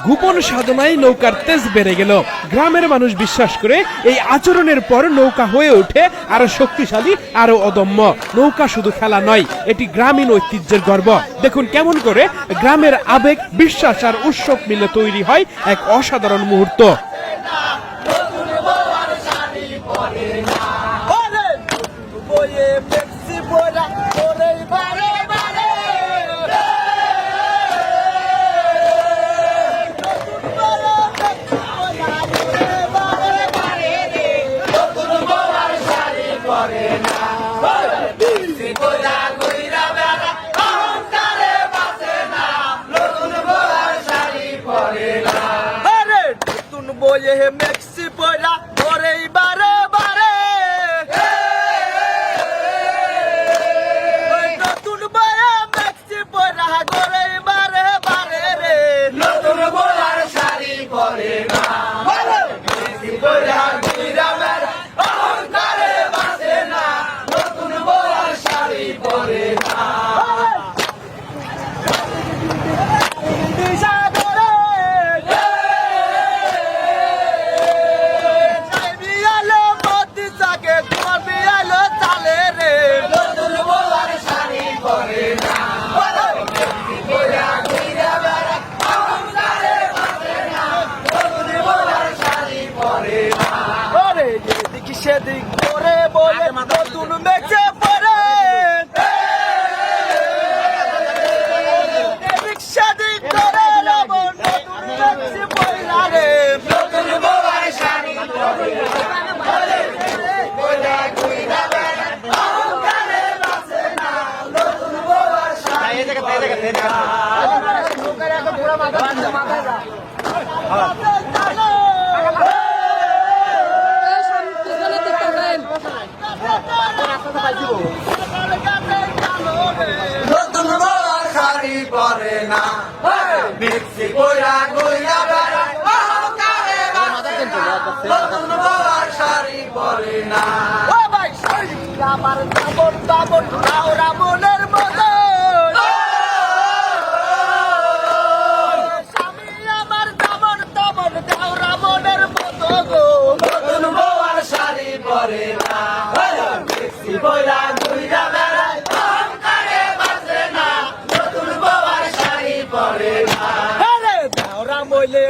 গোপন সাধনায় নৌকার তেজ বেড়ে গেল। গ্রামের মানুষ বিশ্বাস করে এই আচরণের পর নৌকা হয়ে ওঠে আরো শক্তিশালী, আরো অদম্য। নৌকা শুধু খেলা নয়, এটি গ্রামীণ ঐতিহ্যের গর্ব। দেখুন কেমন করে গ্রামের আবেগ, বিশ্বাস আর উৎসব মিলে তৈরি হয় এক অসাধারণ মুহূর্ত। সেদিক করে বলে নতুন মেঘে পড়ে, সেদিক করে নতুন মেঘে পড়া রে, নতুন বউয়ের শাড়ি পরে অহংকারে বাঁচে না, নতুন বউয়ের শাড়ি পরে না। নতুন বউয়ের শাড়ি পরে না, মিক্সি কইরা কইরা বেড়ায় অহংকারে বাঁচে না, নতুন বউয়ের শাড়ি পরে না। ও ভাই শাড়ি আমার দামন দামন রাওরা মনের মতো, স্বামী আমার দামন দামন রাওরা মনের মতো গো, নতুন বউয়ের শাড়ি পরে না, মিক্সি কইরা কইরা বেড়ায় অহংকারে বাঁচে না, নতুন বউয়ের শাড়ি পরে না। আরে দাওরা মইলে